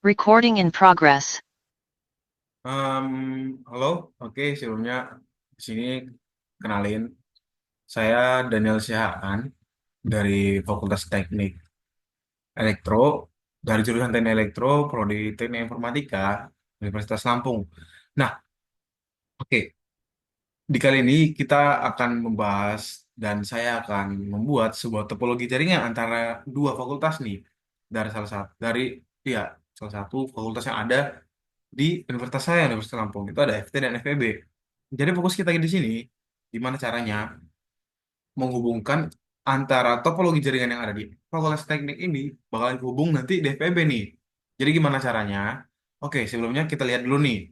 Recording in progress. Halo, oke sebelumnya di sini kenalin saya Daniel Sihaan dari Fakultas Teknik Elektro dari jurusan Teknik Elektro, Prodi Teknik Informatika Universitas Lampung. Nah, oke di kali ini kita akan membahas dan saya akan membuat sebuah topologi jaringan antara dua fakultas nih dari ya salah satu fakultas yang ada di universitas saya, Universitas Lampung. Itu ada FT dan FEB. Jadi fokus kita di sini, gimana caranya menghubungkan antara topologi jaringan yang ada di Fakultas Teknik ini bakalan hubung nanti di FEB nih. Jadi gimana caranya? Oke, sebelumnya kita lihat dulu nih.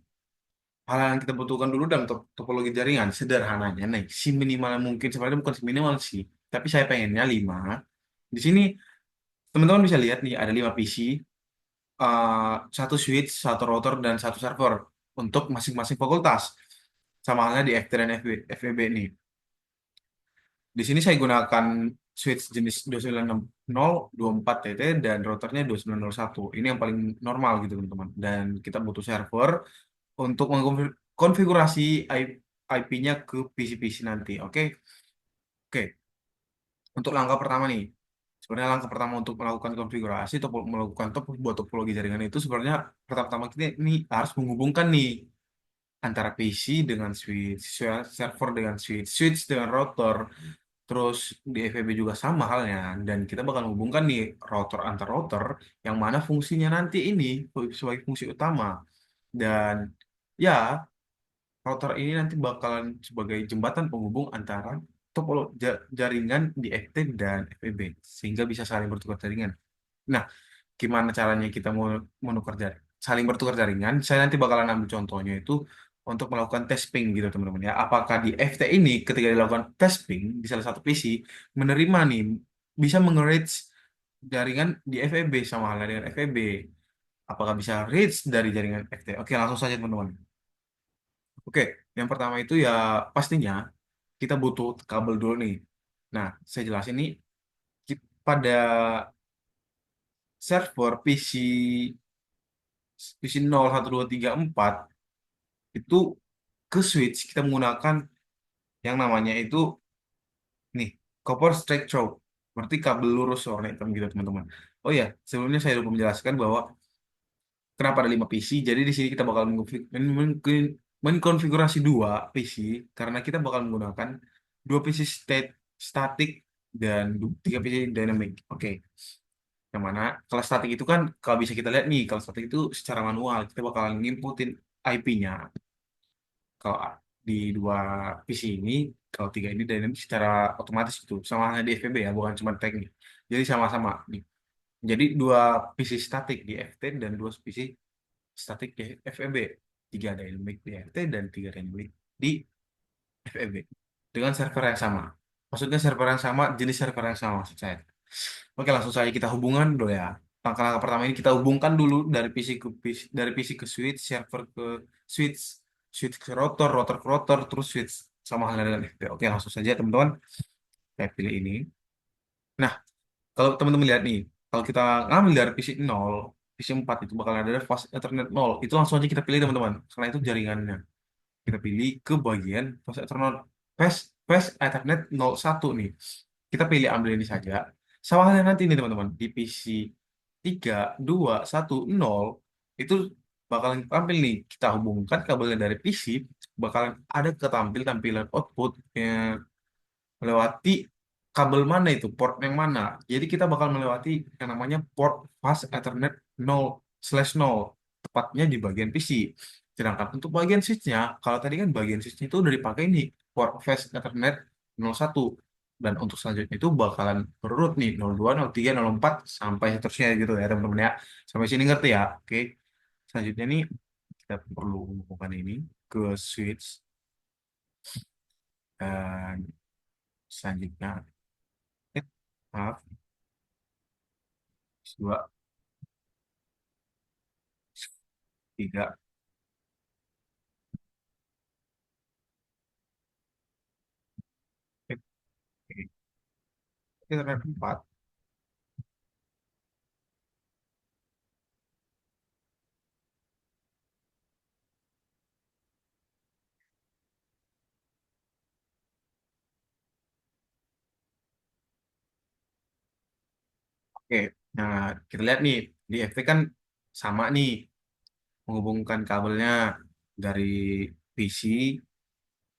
Hal yang kita butuhkan dulu dalam topologi jaringan. Sederhananya nih, si minimal mungkin, sebenarnya bukan si minimal sih. Tapi saya pengennya 5. Di sini teman-teman bisa lihat nih, ada 5 PC, satu switch, satu router, dan satu server untuk masing-masing fakultas. Sama halnya di FT dan FEB nih. Di sini saya gunakan switch jenis 2960, 24TT, dan routernya 2901. Ini yang paling normal gitu teman-teman. Dan kita butuh server untuk mengkonfigurasi IP-nya ke PC-PC nanti. Oke, oke. Untuk langkah pertama nih, sebenarnya langkah pertama untuk melakukan konfigurasi atau melakukan buat topologi jaringan itu sebenarnya pertama-tama kita ini harus menghubungkan nih antara PC dengan switch, server dengan switch, switch dengan router. Terus di FEB juga sama halnya, dan kita bakal menghubungkan nih router antar router yang mana fungsinya nanti ini sebagai fungsi utama. Dan ya, router ini nanti bakalan sebagai jembatan penghubung antara jaringan di FT dan FEB sehingga bisa saling bertukar jaringan. Nah, gimana caranya kita mau menukar saling bertukar jaringan? Saya nanti bakalan ambil contohnya itu untuk melakukan tes ping gitu teman-teman ya. Apakah di FT ini ketika dilakukan tes ping di salah satu PC menerima nih bisa mengereach jaringan di FEB sama halnya dengan FEB. Apakah bisa reach dari jaringan FT? Oke, langsung saja teman-teman. Oke, yang pertama itu ya pastinya kita butuh kabel dulu nih. Nah, saya jelasin nih pada server PC 01234 itu ke switch kita menggunakan yang namanya itu nih copper straight through, berarti kabel lurus warna hitam gitu teman-teman. Oh ya, sebelumnya saya lupa menjelaskan bahwa kenapa ada 5 PC. Jadi di sini kita bakal mengkonfigurasi dua PC karena kita bakal menggunakan dua PC statik dan tiga PC dynamic. Oke. Yang mana kalau statik itu kan kalau bisa kita lihat nih, kalau statik itu secara manual kita bakalan ngimputin IP-nya. Kalau di dua PC ini, kalau tiga ini dynamic secara otomatis itu sama halnya di FPB ya, bukan cuma teknik. Jadi sama-sama nih. Jadi dua PC statik di FT dan dua PC statik di FEB. Tiga dynamic di FT dan tiga dynamic di FEB. Dengan server yang sama. Maksudnya server yang sama, jenis server yang sama maksud saya. Oke, langsung saja kita hubungan dulu ya. Langkah-langkah pertama ini kita hubungkan dulu dari PC ke PC, dari PC ke switch, server ke switch, switch ke router, router ke router, terus switch sama halnya dengan FP. Oke, langsung saja teman-teman. Saya pilih ini. Nah, kalau teman-teman lihat nih, kalau kita ngambil dari PC 0, PC 4 itu bakal ada fast Ethernet 0. Itu langsung aja kita pilih teman-teman. Karena itu jaringannya. Kita pilih ke bagian fast Ethernet 01 nih. Kita pilih ambil ini saja. Sama halnya nanti nih teman-teman, di PC 3, 2, 1, 0 itu bakalan tampil nih. Kita hubungkan kabelnya dari PC, bakalan ada ketampil tampilan output melewati kabel mana itu, port yang mana. Jadi kita bakal melewati yang namanya port fast Ethernet 0/0, tepatnya di bagian PC. Sedangkan untuk bagian switch-nya, kalau tadi kan bagian switch-nya itu udah dipakai nih, port fast Ethernet 01. Dan untuk selanjutnya itu bakalan berurut nih, 02, 03, 04, sampai seterusnya gitu ya teman-teman ya. Sampai sini ngerti ya? Oke. Selanjutnya nih, kita perlu menghubungkan ini ke switch. Dan selanjutnya, maaf, dua, tiga, oke. Kita kan empat. Oke, nah kita lihat nih di FT kan sama nih menghubungkan kabelnya dari PC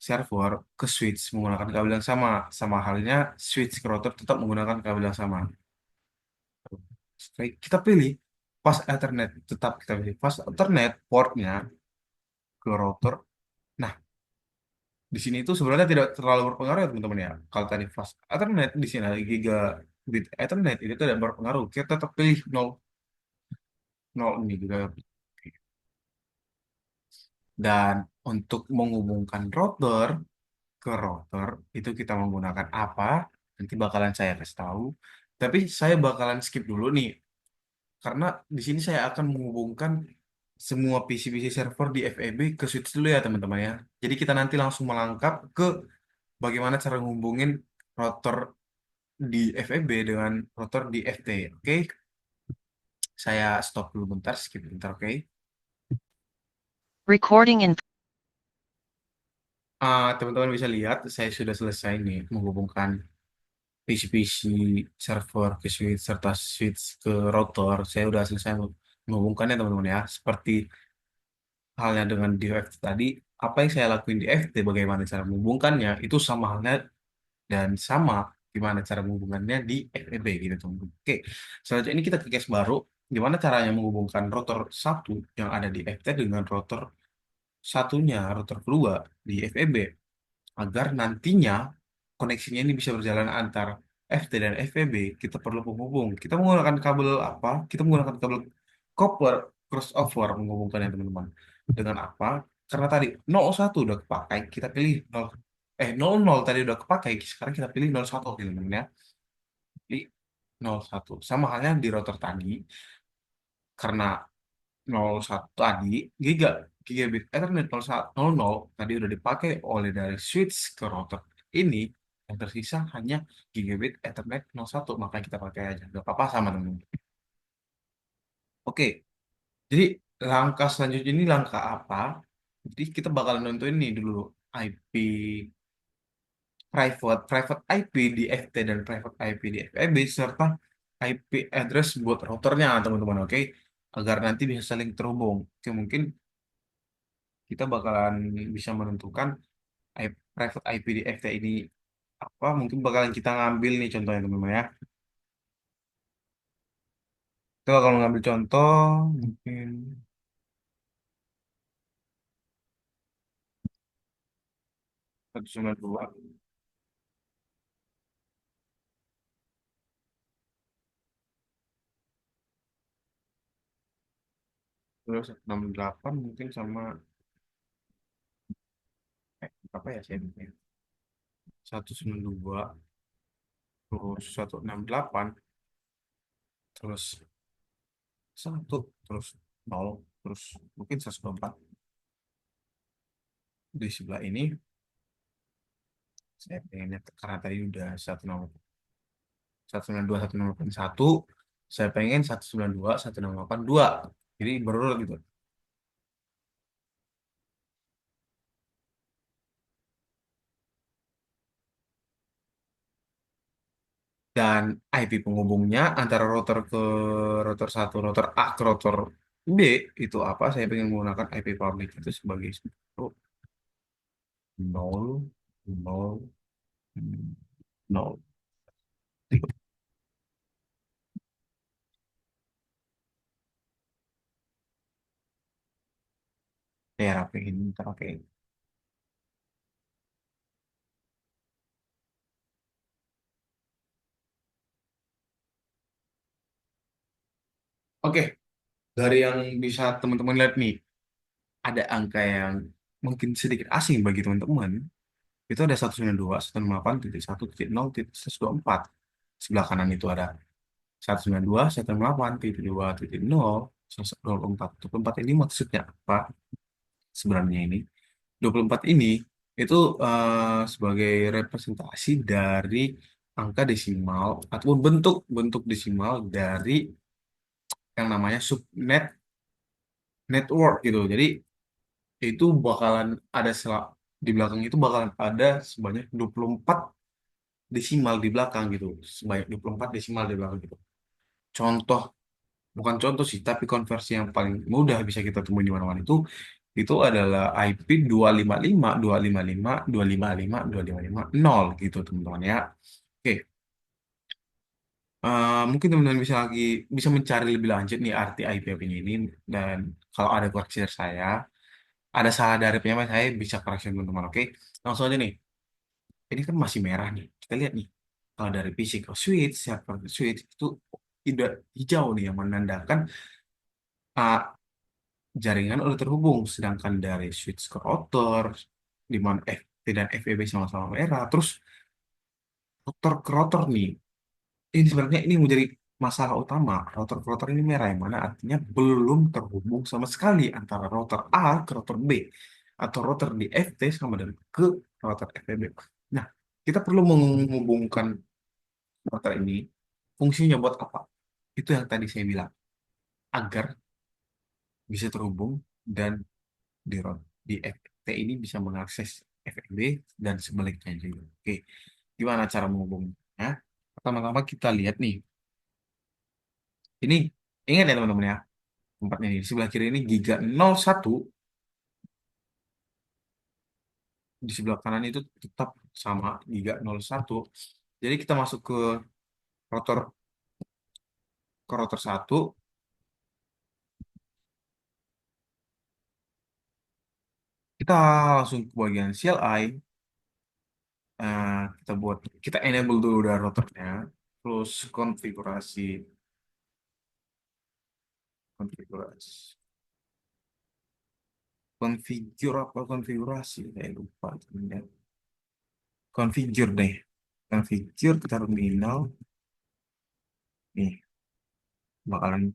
server ke switch menggunakan kabel yang sama. Sama halnya switch ke router tetap menggunakan kabel yang sama. Oke, kita pilih fast Ethernet, tetap kita pilih fast Ethernet portnya ke router. Nah, di sini itu sebenarnya tidak terlalu berpengaruh ya teman-teman ya. Kalau tadi fast Ethernet di sini ada gigabit Ethernet itu tidak berpengaruh. Kita tetap pilih 0 0 ini juga. Dan untuk menghubungkan router ke router itu kita menggunakan apa? Nanti bakalan saya kasih tahu. Tapi saya bakalan skip dulu nih karena di sini saya akan menghubungkan semua PC-PC server di FEB ke switch dulu ya teman-teman ya. Jadi kita nanti langsung melangkap ke bagaimana cara menghubungin router di FEB dengan router di FT. Oke, saya stop dulu bentar, skip bentar, oke. Recording in Teman-teman bisa lihat saya sudah selesai nih menghubungkan PC-PC server ke switch serta switch ke router. Saya udah selesai menghubungkannya teman-teman ya. Seperti halnya dengan di FT tadi, apa yang saya lakuin di FT, bagaimana cara menghubungkannya, itu sama halnya dan sama gimana cara menghubungkannya di FEB gitu teman-teman. Oke, selanjutnya ini kita ke case baru. Gimana caranya menghubungkan router satu yang ada di FT dengan router satunya, router kedua di FEB agar nantinya koneksinya ini bisa berjalan antar FT dan FEB. Kita perlu penghubung. Kita menggunakan kabel apa? Kita menggunakan kabel copper crossover menghubungkannya teman-teman. Dengan apa? Karena tadi 01 udah kepakai, kita pilih 0 00 tadi udah kepakai, sekarang kita pilih 01 teman-teman ya. Pilih 01. Sama halnya di router tadi, karena 01 tadi giga gigabit Ethernet 0100 tadi udah dipakai oleh dari switch ke router ini, yang tersisa hanya gigabit Ethernet 01, maka kita pakai aja gak apa-apa sama teman-teman. Oke, jadi langkah selanjutnya ini langkah apa? Jadi kita bakal nentuin ini dulu IP private IP di FT dan private IP di FEB serta IP address buat routernya teman-teman, oke, agar nanti bisa saling terhubung. Oke, mungkin kita bakalan bisa menentukan private IP di FT ini apa, mungkin bakalan kita ngambil nih contohnya teman-teman ya. Kita bakal mengambil contoh mungkin 192 terus 168 mungkin sama apa ya saya bikin 192 terus 168 terus satu terus nol terus mungkin 124 di sebelah ini. Saya pengennya karena tadi udah 192 191, saya pengen 192 1682, jadi berurut gitu. Dan IP penghubungnya antara router ke router satu, router A ke router B itu apa? Saya pengen menggunakan IP public itu sebagai 0 0 0. Ya, rapiin, ntar oke. Oke, dari yang bisa teman-teman lihat nih, ada angka yang mungkin sedikit asing bagi teman-teman. Itu ada 192, 168, 1.1, 124. Sebelah kanan itu ada 192, 168, 2, 0, 124. 24 ini maksudnya apa sebenarnya ini? 24 ini itu sebagai representasi dari angka desimal ataupun bentuk bentuk desimal dari yang namanya subnet network gitu. Jadi itu bakalan ada di belakang itu bakalan ada sebanyak 24 desimal di belakang gitu. Sebanyak 24 desimal di belakang gitu. contoh, bukan contoh sih, tapi konversi yang paling mudah bisa kita temui di mana-mana itu adalah IP 255, 255, 255, 255, 0 gitu teman-teman ya. Oke, mungkin teman-teman bisa mencari lebih lanjut nih arti IP ini, dan kalau ada koreksi dari saya, ada salah dari penyampaian saya bisa koreksi teman-teman. Oke, langsung aja nih. Ini kan masih merah nih. Kita lihat nih. Kalau dari physical switch, server switch itu tidak hijau nih yang menandakan uh, jaringan udah terhubung. Sedangkan dari switch ke router, di mana FT dan FEB sama-sama merah. Terus router ke router nih. Ini sebenarnya ini menjadi masalah utama. Router ke router ini merah yang mana artinya belum terhubung sama sekali antara router A ke router B. Atau router di FT sama dengan ke router FEB. Nah, kita perlu menghubungkan router ini. Fungsinya buat apa? Itu yang tadi saya bilang. Agar bisa terhubung dan di FT ini bisa mengakses FEB dan sebaliknya juga. Oke, gimana cara menghubungnya? Pertama-tama kita lihat nih. Ini ingat ya teman-teman ya. Tempatnya ini. Di sebelah kiri ini Giga 01, di sebelah kanan itu tetap sama Giga 01. Jadi kita masuk router ke router 1, kita langsung ke bagian CLI. Kita kita enable dulu dari routernya, terus konfigurasi konfigurasi saya lupa sebenarnya. Configure deh, configure ke terminal nih bakalan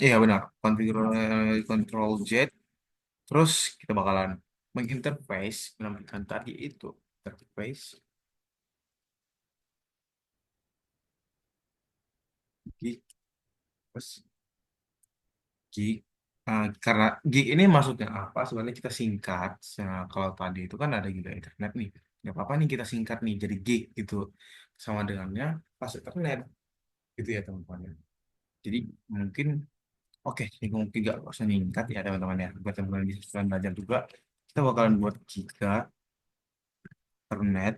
iya benar, configure control Z, terus kita bakalan menginterface menampilkan tadi itu interface gig, terus gig. Karena gig ini maksudnya apa sebenarnya kita singkat. Kalau tadi itu kan ada giga internet nih, nggak apa-apa nih kita singkat nih jadi gig gitu, sama dengannya pas internet gitu ya teman-teman ya. Jadi mungkin oke, ini mungkin nggak usah nyingkat ya teman-teman ya, buat teman-teman bisa sekalian belajar juga. Kita bakalan buat giga internet.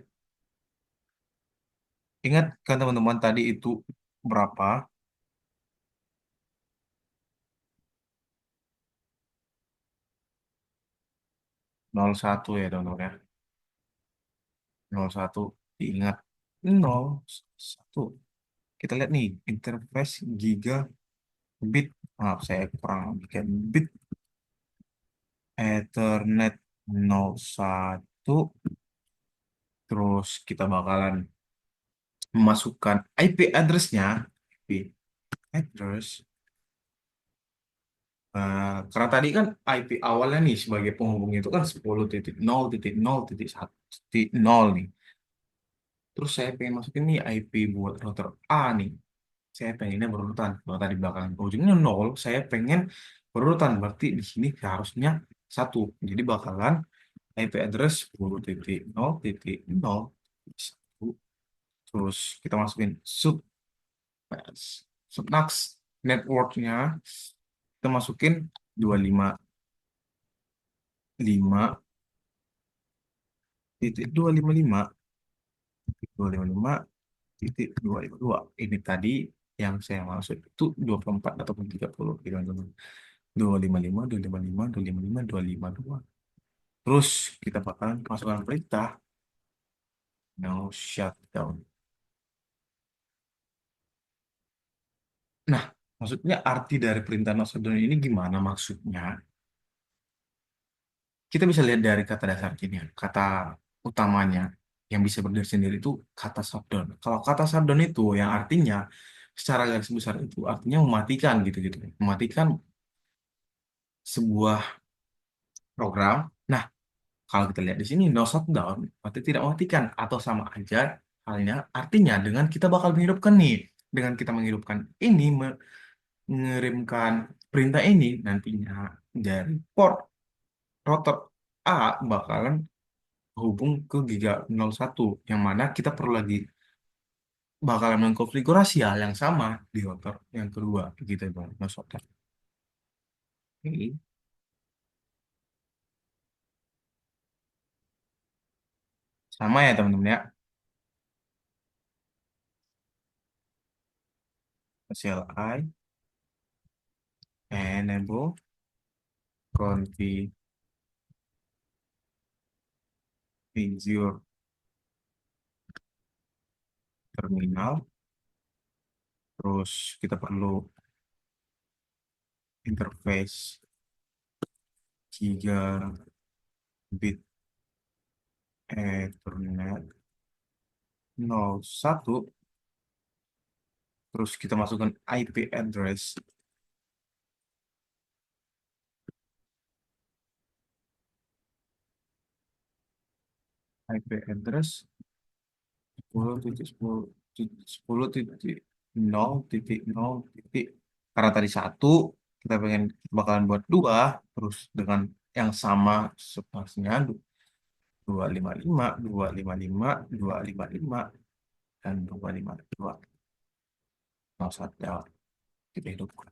Ingat kan teman-teman tadi itu berapa? 01 ya teman-teman ya. 01 diingat, 01. Kita lihat nih interface gigabit. Maaf saya kurang gigabit Ethernet 01. Terus kita bakalan memasukkan IP address-nya. IP address. Karena tadi kan IP awalnya nih sebagai penghubung itu kan 10.0.0.1.0 nih. Terus saya pengen masukin nih IP buat router A nih. Saya pengennya berurutan. Kalau tadi belakang ujungnya 0, saya pengen berurutan. Berarti di sini harusnya 1. Jadi bakalan IP address 10.0.0.1. Terus kita masukin subnext networknya. Kita masukin 255.255.255.252. Ini tadi yang saya maksud itu 24 ataupun 30 gitu teman-teman. 255, 255, 255, 252. Terus kita bakalan masukkan perintah no shutdown. Nah, maksudnya arti dari perintah no shutdown ini gimana maksudnya? Kita bisa lihat dari kata dasar ini ya. Kata utamanya yang bisa berdiri sendiri itu kata shutdown. Kalau kata shutdown itu yang artinya secara garis besar itu artinya mematikan gitu-gitu. Mematikan sebuah program. Nah, kalau kita lihat di sini no shutdown berarti tidak mematikan atau sama aja halnya artinya dengan kita bakal menghidupkan nih. Dengan kita menghidupkan ini mengirimkan perintah ini nantinya dari port router A bakalan hubung ke giga 01, yang mana kita perlu lagi bakalan mengkonfigurasi hal yang sama di router yang kedua gitu bang Mas Otak. Oke. Sama ya teman-teman ya. CLI enable configure terminal, terus kita perlu interface gigabit Ethernet 01, terus kita masukkan IP address IP address 10.10.10.0.0 karena tadi satu, kita pengen bakalan buat dua, terus dengan yang sama spasinya 255 255 255 dan 252. Nah, saatnya kita hidupkan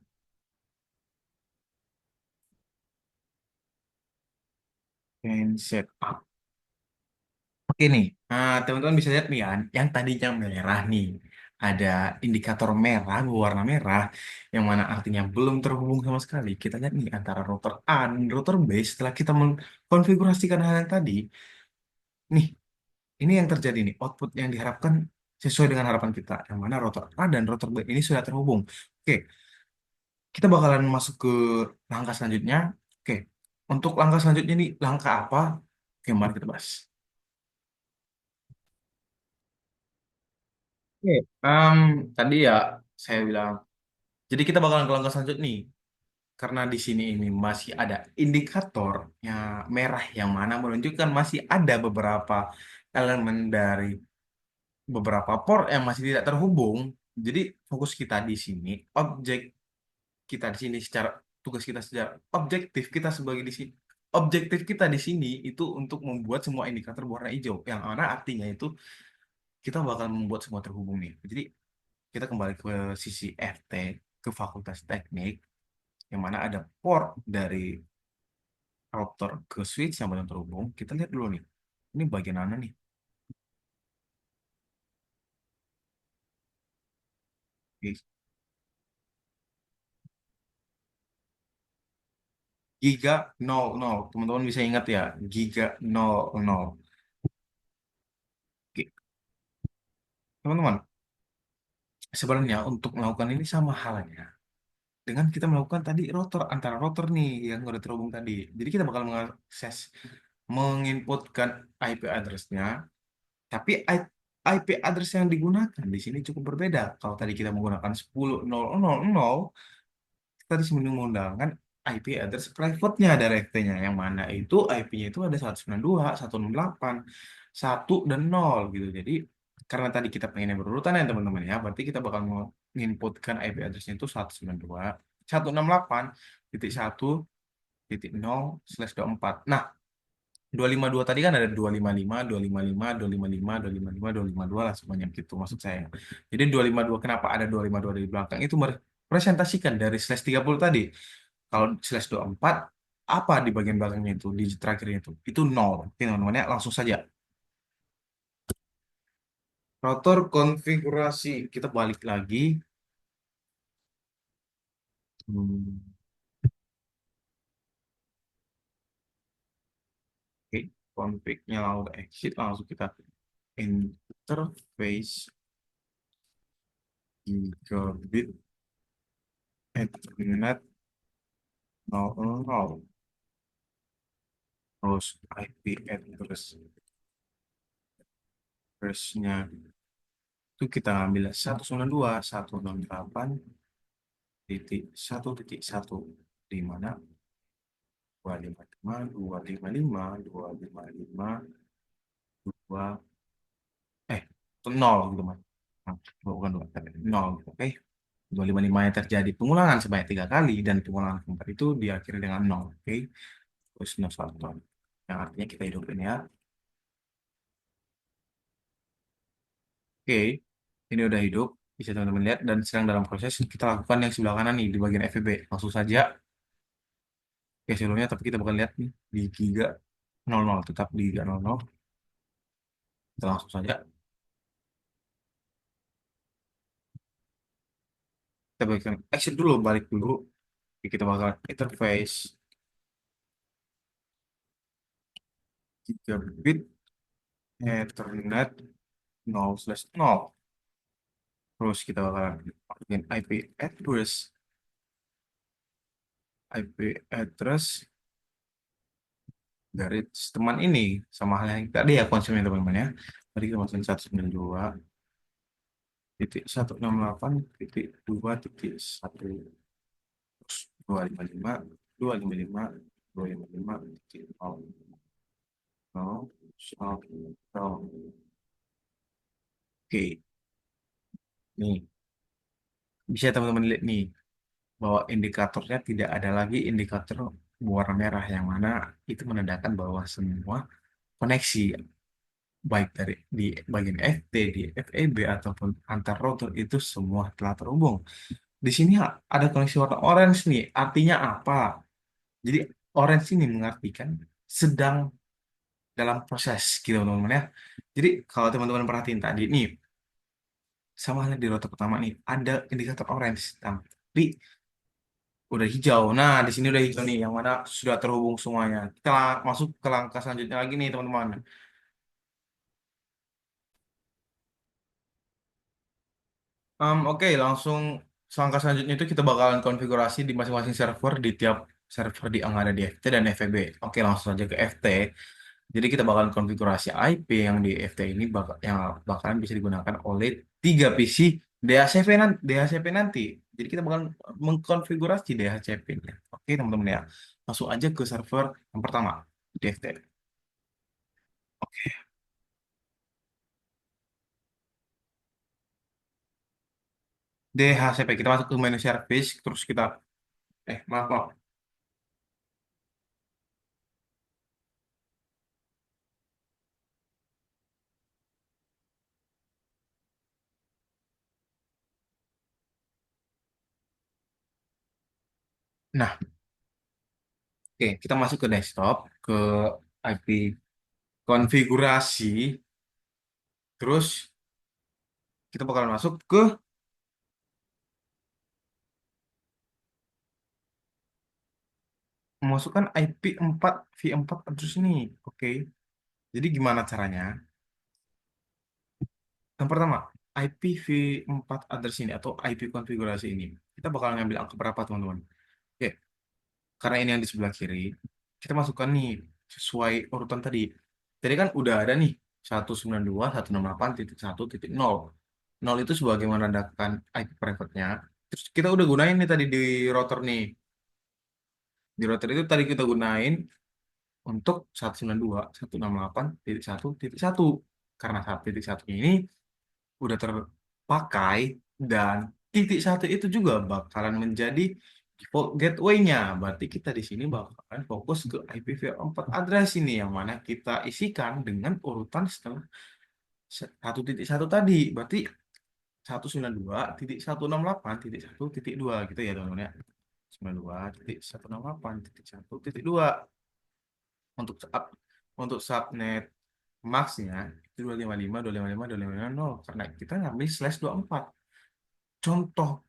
and set up. Oke nih, teman-teman bisa lihat nih ya, yang tadinya merah nih, ada indikator merah berwarna merah, yang mana artinya belum terhubung sama sekali. Kita lihat nih antara router A dan router B setelah kita mengkonfigurasikan hal yang tadi, nih, ini yang terjadi nih, output yang diharapkan sesuai dengan harapan kita, yang mana router A dan router B ini sudah terhubung. Oke, kita bakalan masuk ke langkah selanjutnya. Oke, untuk langkah selanjutnya nih, langkah apa? Oke, mari kita bahas. Oke, tadi ya saya bilang, jadi kita bakalan ke langkah selanjutnya nih, karena di sini ini masih ada indikatornya merah yang mana menunjukkan masih ada beberapa elemen dari beberapa port yang masih tidak terhubung. Jadi fokus kita di sini, objek kita di sini secara tugas kita secara objektif kita sebagai di sini, objektif kita di sini itu untuk membuat semua indikator berwarna hijau, yang mana artinya itu kita bakal membuat semua terhubung nih. Jadi kita kembali ke sisi FT, ke Fakultas Teknik, yang mana ada port dari router ke switch yang belum terhubung. Kita lihat dulu nih, ini bagian mana nih? Oke, Giga 00, teman-teman bisa ingat ya, Giga 00. Oke, teman-teman, sebenarnya untuk melakukan ini sama halnya dengan kita melakukan tadi router, antara router nih yang udah terhubung tadi. Jadi kita bakal mengakses, menginputkan IP address-nya, tapi IP address yang digunakan di sini cukup berbeda. Kalau tadi kita menggunakan 10.0.0.0, kita di sini menggunakan IP address private-nya dari FT-nya, yang mana itu IP-nya itu ada 192, 168, 1 dan 0 gitu. Jadi karena tadi kita pengennya berurutan ya teman-teman ya, berarti kita bakal menginputkan IP address-nya itu 192, 168, titik 1, titik 0, slash 24. Nah, 252 tadi kan ada 255, 255, 255, 255, 252 lah semuanya gitu maksud saya. Jadi 252, kenapa ada 252 di belakang itu merepresentasikan dari slash 30 tadi. Kalau slash 24, apa di bagian belakangnya itu, di terakhirnya itu? Itu nol. Oke, teman-teman ya, langsung saja. Rotor konfigurasi. Kita balik lagi. Hmm, Oke, config-nya udah exit, langsung kita interface gigabit Ethernet 00. Terus IP address-nya itu kita ambil 192.168.1.1, di mana 255, 255, 255, 2, itu nol gitu mas. Nah, bukan dua, tapi nol gitu, oke. 255 yang terjadi pengulangan sebanyak 3 kali, dan pengulangan keempat itu diakhiri dengan nol, oke. Terus nol satu. yang artinya kita hidupin ya. Oke, ini udah hidup, bisa teman-teman lihat dan sedang dalam proses kita lakukan yang sebelah kanan nih di bagian FVB. Langsung saja, oke sebelumnya tapi kita bakal lihat nih di Giga 00, tetap di Giga 00. Kita langsung saja, kita berikan exit dulu, balik dulu. Oke, kita bakal interface gigabit Ethernet 0/0. Terus kita bakalan masukin IP address dari teman ini sama halnya yang tadi ya konsumen teman-teman ya. Tadi kita masukin 192.168.2.1, terus 255 255 nol nol satu nol. Oke, nih bisa teman-teman lihat nih bahwa indikatornya tidak ada lagi indikator berwarna merah yang mana itu menandakan bahwa semua koneksi baik dari di bagian FT, di FEB ataupun antar router itu semua telah terhubung. Di sini ada koneksi warna orange nih. Artinya apa? Jadi orange ini mengartikan sedang dalam proses gitu teman-teman ya. Jadi kalau teman-teman perhatiin tadi nih sama halnya di router pertama nih ada indikator orange tapi udah hijau. Nah, di sini udah hijau nih yang mana sudah terhubung semuanya. Kita masuk ke langkah selanjutnya lagi nih teman-teman. Oke, langsung langkah selanjutnya itu kita bakalan konfigurasi di masing-masing server di tiap server yang ada di FT dan FVB. Oke, langsung aja ke FT. Jadi kita bakalan konfigurasi IP yang di FT ini yang bakalan bisa digunakan oleh 3 PC DHCP nanti. Jadi kita bakalan mengkonfigurasi DHCP-nya. Oke, teman-teman ya. Langsung aja ke server yang pertama di FT. DHCP kita masuk ke menu service terus kita maaf maaf. Nah, oke, kita masuk ke desktop, ke IP konfigurasi, terus kita bakal masuk ke memasukkan IP 4 V4 address ini. Oke, jadi gimana caranya? Yang pertama, IPv4 address ini atau IP konfigurasi ini, kita bakal ngambil angka berapa teman-teman? Oke, karena ini yang di sebelah kiri, kita masukkan nih sesuai urutan tadi. Tadi kan udah ada nih 192.168.1.0. Nol itu sebagai menandakan IP private-nya. Terus kita udah gunain nih tadi di router nih. Di router itu tadi kita gunain untuk 192.168.1.1. Karena 1.1 ini udah terpakai dan titik satu itu juga bakalan menjadi default gateway-nya. Berarti kita di sini bakalan fokus ke IPv4 address ini yang mana kita isikan dengan urutan setelah 1.1 tadi. Berarti 192.168.1.2 gitu ya teman-teman ya. 92.168.1.2 untuk untuk subnet max-nya itu 255.255.255.0 karena kita ngambil /24. Contoh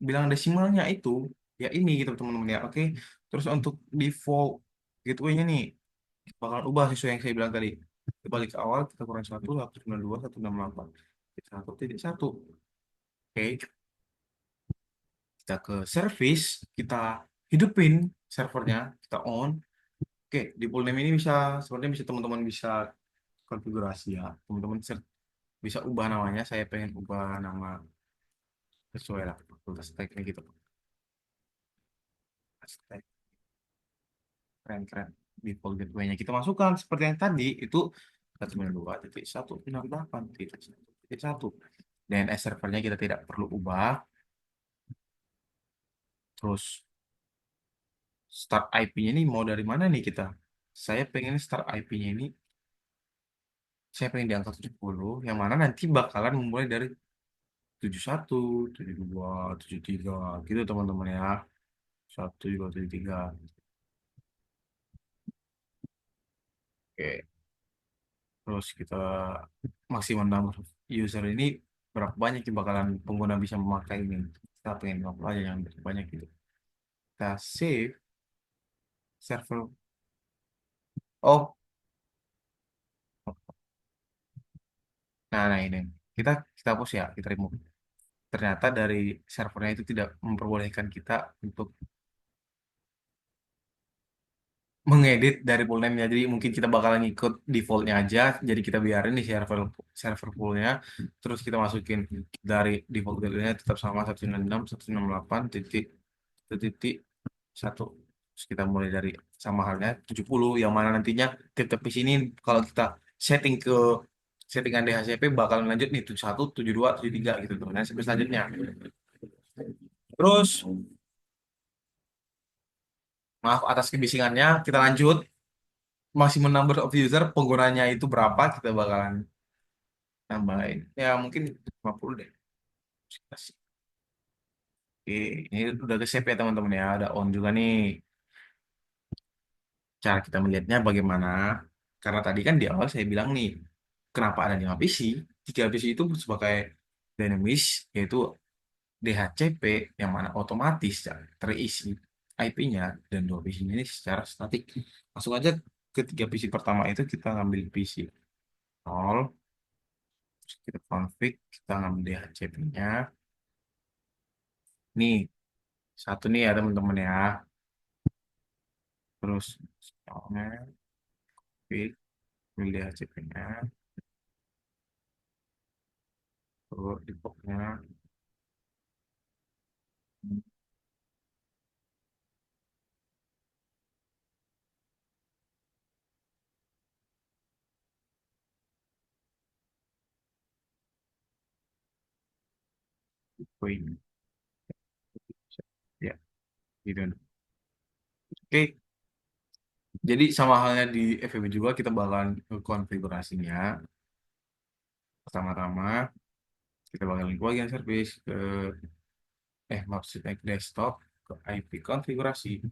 bilang desimalnya itu ya ini gitu teman-teman ya. Oke. Terus untuk default gateway-nya nih bakal ubah sesuai yang saya bilang tadi. Kita balik ke awal, kita kurang 192.168.1.1. Oke, kita ke service, kita hidupin servernya, kita on. Oke, di full name ini bisa sebenarnya bisa teman-teman bisa konfigurasi ya. Teman-teman bisa ubah namanya. Saya pengen ubah nama sesuai lah fakultas teknik gitu. Hashtag keren-keren. Default gateway-nya kita masukkan seperti yang tadi itu 192.168.1.1. DNS servernya kita tidak perlu ubah. Terus start IP-nya ini mau dari mana nih kita? Saya pengen start IP-nya ini, saya pengen di angka 70, yang mana nanti bakalan memulai dari 71, 72, 73, gitu teman-teman ya. 1, 2, 7, 3. Oke, terus kita maksimum number of user ini berapa banyak yang bakalan pengguna bisa memakai ini. Kita pengen berapa aja yang banyak gitu. Kita save server. Oh, nah ini. Kita hapus ya, kita remove. Ternyata dari servernya itu tidak memperbolehkan kita untuk mengedit dari full name-nya. Jadi mungkin kita bakalan ngikut defaultnya aja. Jadi kita biarin di server server fullnya. Terus kita masukin dari default nya tetap sama 196, 168 titik satu titik satu. Terus kita mulai dari sama halnya 70, yang mana nantinya tiap di sini kalau kita setting ke settingan DHCP bakalan lanjut nih 71, 72, 73 gitu tuh. Nah, sampai selanjutnya. Terus maaf atas kebisingannya, kita lanjut. Maximum number of user penggunanya itu berapa, kita bakalan nambahin ya mungkin 50 deh. Oke, ini udah ke save ya teman-teman ya, ada on juga nih. Cara kita melihatnya bagaimana, karena tadi kan di awal saya bilang nih kenapa ada 5 PC. 3 PC itu sebagai dinamis, yaitu DHCP, yang mana otomatis ya, terisi IP-nya, dan 2 PC ini secara statik. Langsung aja ke 3 PC pertama itu kita ngambil PC 0, terus kita config, kita ngambil DHCP-nya. Nih, satu nih ya teman-teman ya. Terus soalnya config, ambil DHCP-nya, terus di box-nya, poin. Ya, gitu. Oke, jadi sama halnya di FWB juga kita bakalan konfigurasinya. Pertama-tama kita bakalan ke bagian service, ke maksudnya ke desktop, ke IP konfigurasi.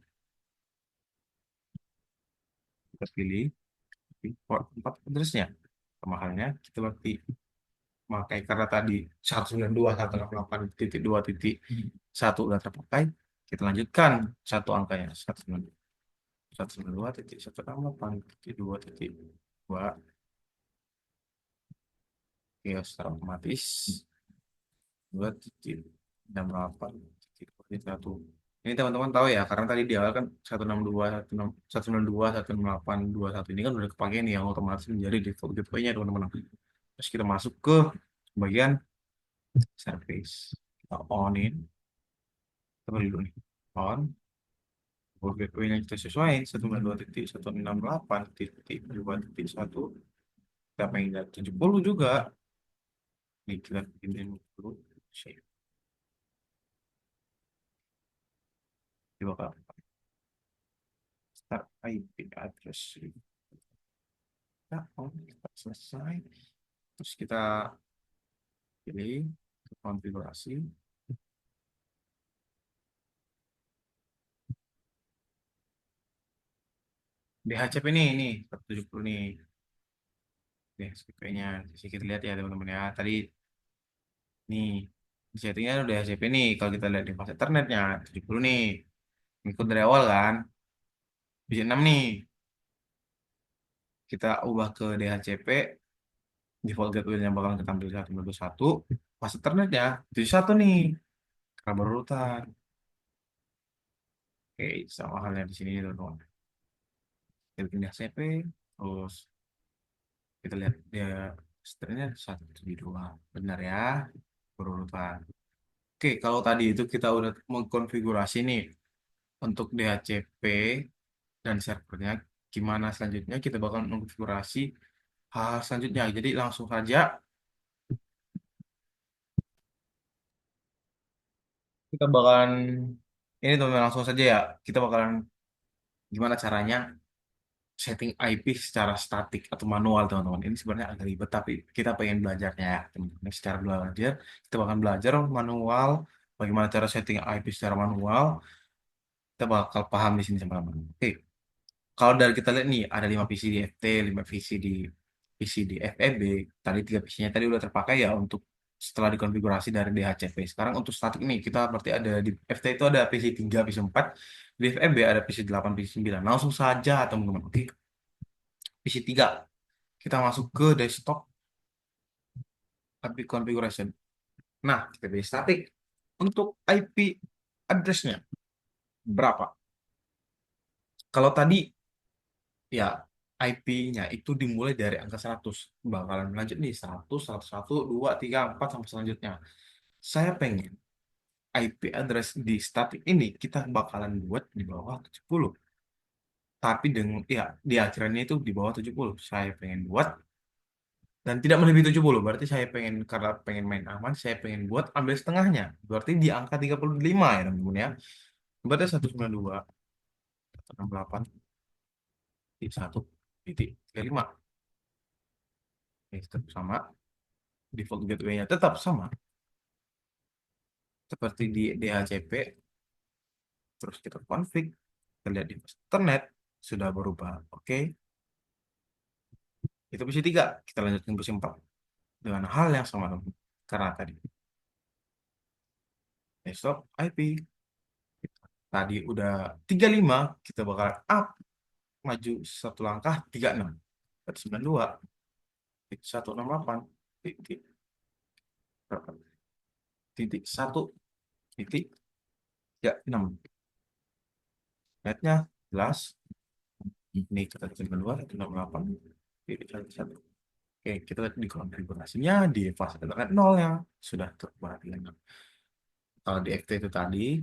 Kita pilih port 4 address-nya. Sama halnya kita berarti pakai, karena tadi 192.168.2.1 udah terpakai, kita lanjutkan satu angkanya, 192.168.2.2. Ya secara otomatis 2.68.1. Ini teman-teman tahu ya, karena tadi di awal kan 162, 192, 168, 21 ini kan udah kepake nih, yang otomatis menjadi default gateway-nya teman-teman. Terus kita masuk ke bagian service. Kita onin, terus dulu nih. On, default gateway-nya kita sesuaiin 192.168.2.1. Kita pengen 70 juga. Nih kita bikin dulu. Save. Coba start IP address. Nah, oh, kita selesai. Terus kita pilih konfigurasi. DHCP ini 170 nih. DHCP-nya. Kita lihat ya teman-teman ya. Tadi nih, di settingnya udah DHCP nih. Kalau kita lihat di pas internetnya 70 nih. Ikut dari awal kan. Bisa 6 nih. Kita ubah ke DHCP. Default gateway-nya bakal kita ambil 191. Pas internetnya 71 nih. Karena berurutan. Oke, sama halnya di sini teman-teman. Kita pindah CP, terus kita lihat dia setelahnya 172, benar ya, berurutan. Oke, kalau tadi itu kita udah mengkonfigurasi nih untuk DHCP dan servernya, gimana selanjutnya kita bakal mengkonfigurasi hal selanjutnya. Jadi langsung saja kita bakalan ini teman, langsung saja ya, kita bakalan gimana caranya setting IP secara statik atau manual teman-teman. Ini sebenarnya agak ribet tapi kita pengen belajarnya ya teman-teman. Secara belajar kita bakal belajar manual bagaimana cara setting IP secara manual. Kita bakal paham di sini sama teman-teman. Oke, kalau dari kita lihat nih ada 5 PC di FT, 5 PC di FEB. Tadi 3 PC-nya tadi udah terpakai ya untuk setelah dikonfigurasi dari DHCP. Sekarang untuk statik ini kita berarti ada di FT itu ada PC 3, PC 4, di FEB ada PC 8, PC 9. Langsung saja teman-teman. Oke, PC 3 kita masuk ke desktop IP configuration. Nah, kita pilih static. Untuk IP address-nya berapa? Kalau tadi ya IP-nya itu dimulai dari angka 100. Bakalan lanjut nih 100, 101, 2, 3, 4 sampai selanjutnya. Saya pengen IP address di static ini kita bakalan buat di bawah 70. Tapi dengan ya di akhirannya itu di bawah 70. Saya pengen buat dan tidak melebihi 70. Berarti saya pengen karena pengen main aman, saya pengen buat ambil setengahnya. Berarti di angka 35 ya teman-teman ya. Berarti 192, 168, titik 1, titik 35. Ini tetap sama. Default gateway-nya tetap sama. Seperti di DHCP. Terus kita config. Kita lihat di internet. Sudah berubah. Oke. Itu PC 3. Kita lanjutkan PC 4. Dengan hal yang sama teman. Karena tadi. Desktop IP. Tadi udah 35. Kita bakal up. Maju satu langkah 36. 192. 168. Titik. Berapa? Titik 1. Titik 36. Netnya jelas. Ini kita titik kedua 168. Titik 1. Oke, kita lihat di konfigurasinya di fase internet 0 yang sudah terperhatikan. Kalau di FT itu tadi,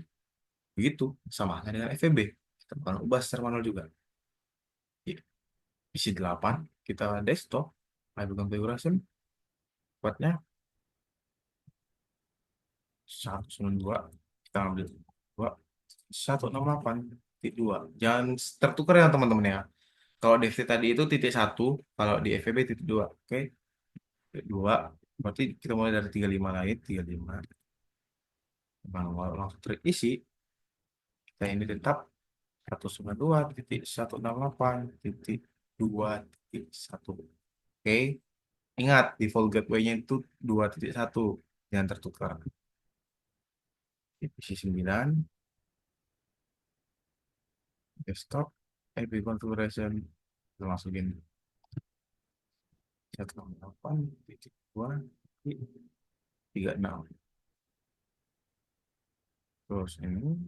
begitu, sama halnya dengan FVB. Kita bakal ubah secara manual juga. Di isi 8, kita desktop, live configuration, buatnya 192, kita ambil 2, 168, titik 2. Jangan tertukar ya teman-teman ya. Kalau di FT tadi itu titik 1, kalau di FVB titik 2. Oke, titik 2. Berarti kita mulai dari 35 lagi, 35. Manual langsung terisi. Kita ini tetap 192.168.2.1. Oke, ingat default gateway-nya itu 2.1, jangan tertukar. PC 9, desktop, IP configuration, kita masukin 168.2.36. Terus ini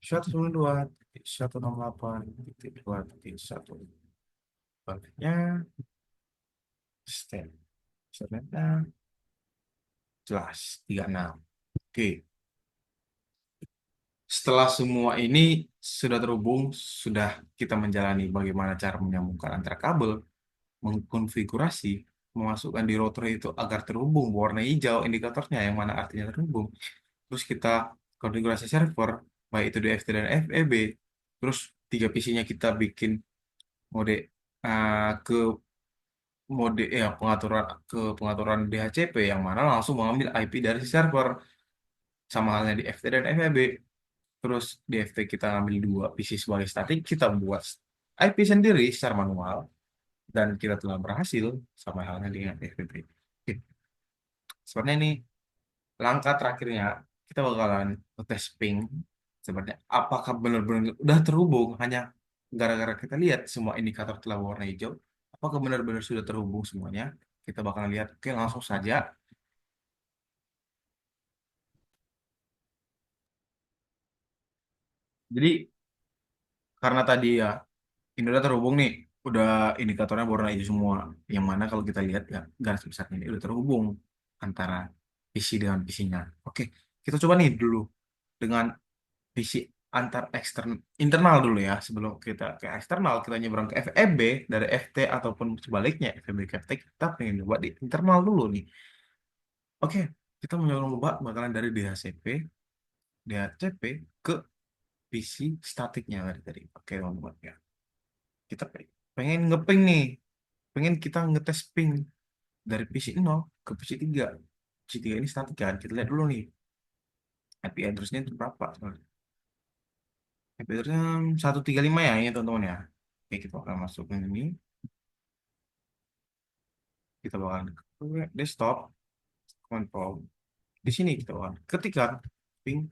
192.168.2.1. Baliknya step. Stepnya jelas 36. Oke. Setelah semua ini sudah terhubung, sudah kita menjalani bagaimana cara menyambungkan antara kabel, mengkonfigurasi, memasukkan di router itu agar terhubung, warna hijau indikatornya yang mana artinya terhubung. Terus kita konfigurasi server, baik itu di FT dan FEB. Terus 3 PC-nya kita bikin mode ke mode ya pengaturan DHCP yang mana langsung mengambil IP dari si server sama halnya di FT dan FEB. Terus di FT kita ambil 2 PC sebagai statik, kita buat IP sendiri secara manual dan kita telah berhasil sama halnya dengan FTP. Oke, sebenarnya ini langkah terakhirnya kita bakalan tes ping sebenarnya apakah benar-benar udah terhubung hanya gara-gara kita lihat semua indikator telah warna hijau, apakah benar-benar sudah terhubung semuanya? Kita bakalan lihat. Oke, langsung saja. Jadi karena tadi ya ini udah terhubung nih, udah indikatornya berwarna hijau semua. Yang mana kalau kita lihat ya garis besarnya ini udah terhubung antara PC dengan PC-nya. Oke, kita coba nih dulu dengan PC antar eksternal internal dulu ya. Sebelum kita ke eksternal, kita nyebrang ke FEB dari FT ataupun sebaliknya FEB ke FT, kita pengen coba di internal dulu nih. Oke, kita mau coba bakalan dari DHCP ke PC statiknya tadi. Oke, teman-teman ya. Kita pengen ngeping nih, pengen kita ngetes ping dari PC 0 ke PC 3. PC 3 ini statik kan, kita lihat dulu nih IP address-nya itu berapa. IP address-nya 135 ya ini teman-teman ya. Oke, kita akan masukin ini, kita bakal ke desktop, control. Di sini kita bakal ketikkan ping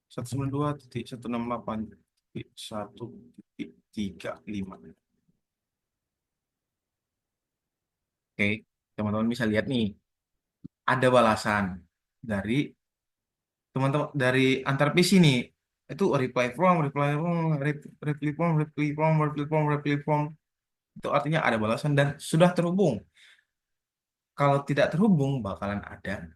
192.168.1.35. Oke, teman-teman bisa lihat nih, ada balasan dari teman-teman dari antar PC nih. Itu reply from. Itu artinya ada balasan dan sudah terhubung. Kalau tidak terhubung, bakalan ada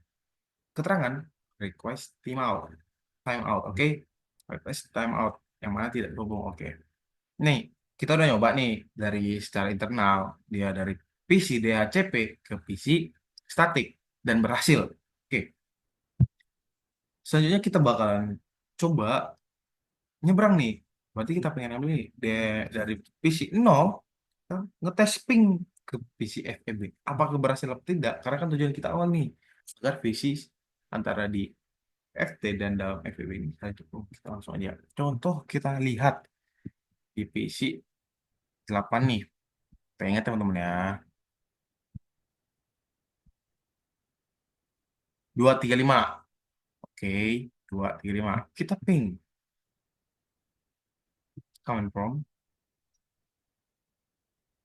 keterangan request timeout. Timeout, oke? Request timeout yang mana tidak terhubung, oke? Nih, kita udah nyoba nih dari secara internal, dia dari PC DHCP ke PC statik dan berhasil. Oke, selanjutnya kita bakalan coba nyebrang nih. Berarti kita pengen ambil nih dari PC 0 kita ngetes ping ke PC FEB. Apakah berhasil atau tidak? Karena kan tujuan kita awal nih agar PC antara di FT dan dalam FEB ini kita cukup. Kita langsung aja. Contoh kita lihat di PC 8 nih. Kita ingat teman-teman ya. 235. Oke, 235. Kita ping command prompt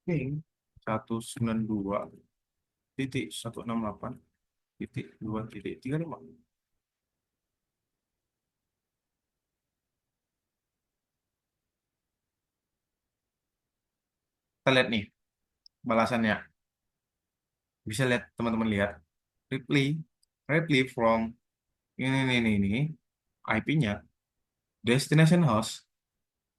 ping 192.168.2.35. Kita lihat nih balasannya. Bisa lihat teman-teman lihat reply reply from ini IP-nya destination host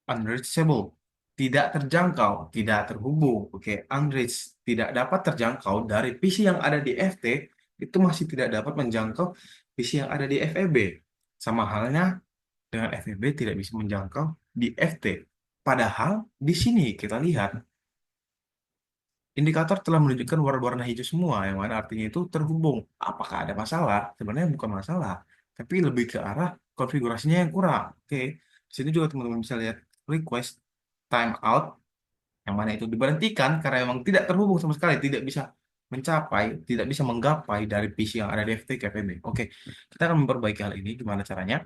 unreachable, tidak terjangkau, tidak terhubung. Oke, unreached, tidak dapat terjangkau dari PC yang ada di FT, itu masih tidak dapat menjangkau PC yang ada di FEB. Sama halnya dengan FEB tidak bisa menjangkau di FT. Padahal di sini kita lihat indikator telah menunjukkan warna-warna hijau semua, yang mana artinya itu terhubung. Apakah ada masalah? Sebenarnya bukan masalah, tapi lebih ke arah konfigurasinya yang kurang. Oke, di sini juga teman-teman bisa lihat request timeout, yang mana itu diberhentikan karena memang tidak terhubung sama sekali, tidak bisa mencapai, tidak bisa menggapai dari PC yang ada di FT ke FEB. Oke, kita akan memperbaiki hal ini. Gimana caranya?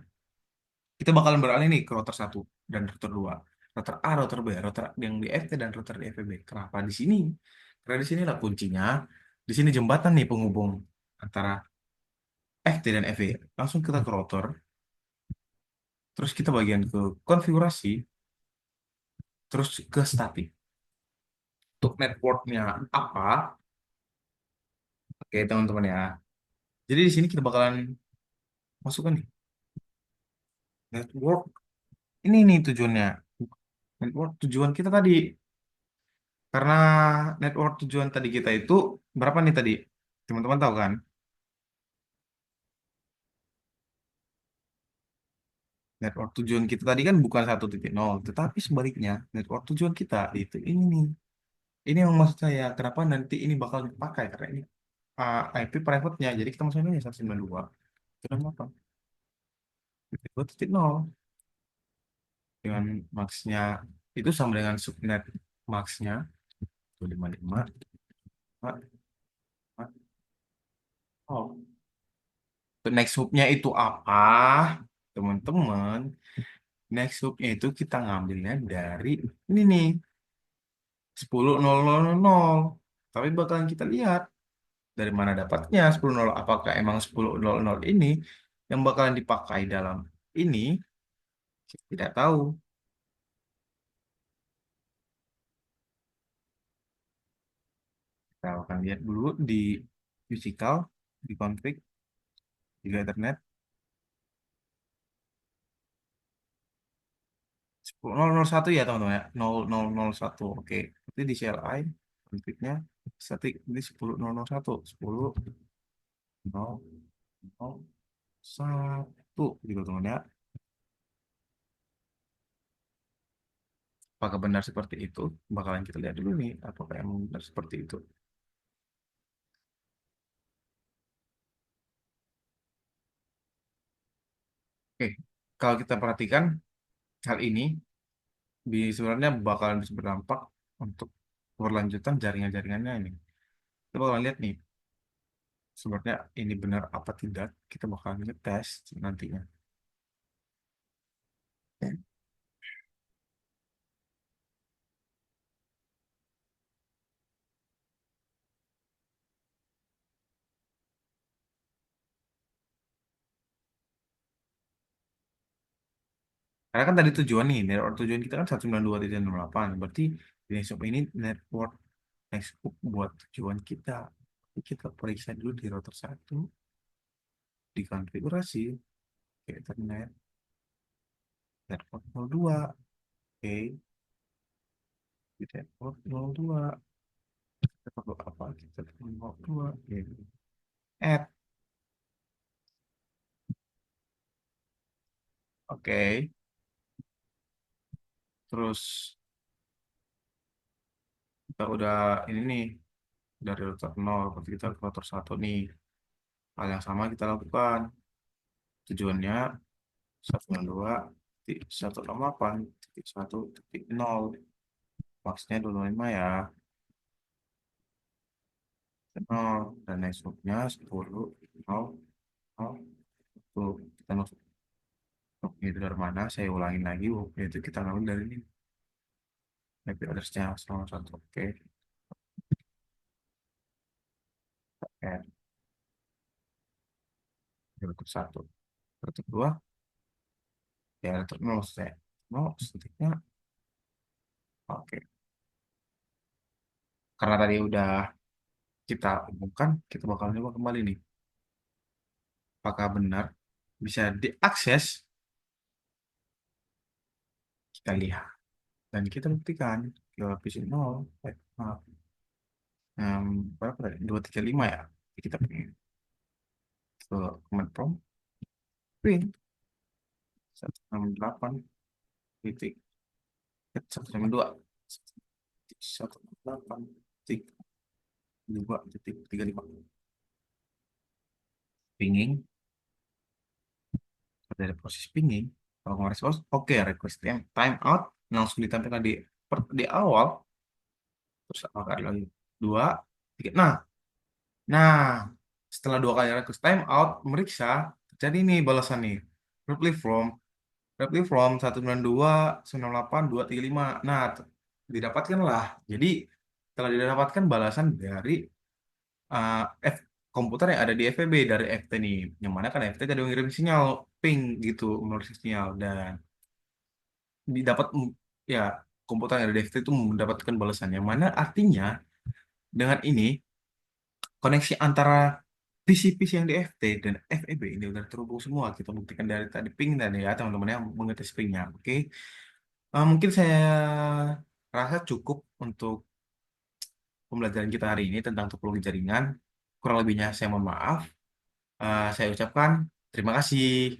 Kita bakalan beralih nih ke router satu dan router 2, router A, router B, router yang di FT dan router di FEB. Kenapa di sini? Karena di sinilah kuncinya. Di sini jembatan nih penghubung antara FT dan FE. Langsung kita ke router, terus kita bagian ke konfigurasi, terus ke static. Untuk networknya apa? Oke teman-teman ya. Jadi di sini kita bakalan masukkan nih network. Ini nih tujuannya. Network tujuan kita tadi. Karena network tujuan tadi kita itu berapa nih tadi? Teman-teman tahu kan? Network tujuan kita tadi kan bukan 1.0, tetapi sebaliknya network tujuan kita itu ini nih. Ini yang maksud saya, kenapa nanti ini bakal dipakai karena ini IP private-nya. Jadi kita masukin aja 192. Kenapa? 2.0 dengan max-nya itu sama dengan subnet max-nya 255. Oh, next hub-nya itu apa? Teman-teman, next hub-nya itu kita ngambilnya dari ini nih 10.0.0.0. Tapi bakalan kita lihat dari mana dapatnya 10.0. Apakah emang 10.0.0 ini yang bakalan dipakai dalam ini? Kita tidak tahu. Kita akan lihat dulu di physical, di config, di Ethernet 10.0.0.1 ya teman-teman ya. 0.0.0.1. Oke. Nanti di CLI config-nya static di 10.0.0.1. 10.0.0.1 gitu teman ya. Apakah benar seperti itu? Bakalan kita lihat dulu nih, apakah emang benar seperti itu. Oke, kalau kita perhatikan hal ini, sebenarnya bakalan bisa berdampak untuk keberlanjutan jaringan-jaringannya ini. Kita bakalan lihat nih, sebenarnya ini benar apa tidak, kita bakalan ngetes nantinya. Karena kan tadi tujuan nih, network tujuan kita kan 192.168. Berarti Netscope ini network Netscope buat tujuan kita. Kita periksa dulu di router satu, di konfigurasi, ke Ethernet, network 02. Oke, di network 02. Kita perlu apa? Kita perlu 02. Oke. Add. Oke. Terus kita udah ini nih, dari router 0, berarti kita ke router 1 nih. Hal yang sama kita lakukan. Tujuannya 192.168.1.0, maksudnya 25 ya, 0, dan nextbooknya 10 0 0 tuh. Kita masuk itu dari mana, saya ulangin lagi, itu kita ngambil dari ini, IP address-nya sama satu. Oke, add untuk satu, untuk dua, ya untuk nol, saya nol selanjutnya. Oke, karena tadi udah kita umumkan, kita bakal coba kembali nih, apakah benar bisa diakses. Kita lihat dan kita buktikan ke PC 0, maaf, berapa tadi, 235 ya. Jadi kita pengen ke command prompt, print 168 titik 192 168 titik 2 titik 35, pinging. Dari proses pinging, kalau mau respons, oke, request time out langsung ditampilkan di awal. Terus apa lagi, 2 tiga. Nah, setelah 2 kali request time out, meriksa, jadi nih balasan nih. Reply from, reply from 192.168.235. Nah, didapatkan lah. Jadi, telah didapatkan balasan dari uh, F, komputer yang ada di FVB dari FT nih. Yang mana kan FT tadi mengirim sinyal ping gitu, menurut sinyal. Dan didapat, ya, komputer yang ada di FT itu mendapatkan balasan. Yang mana artinya, dengan ini, koneksi antara PC-PC yang di FT dan FEB ini udah terhubung semua. Kita buktikan dari tadi ping dan ya teman-teman yang mengetes pingnya. Oke. Mungkin saya rasa cukup untuk pembelajaran kita hari ini tentang topologi jaringan. Kurang lebihnya saya mohon maaf. Saya ucapkan terima kasih.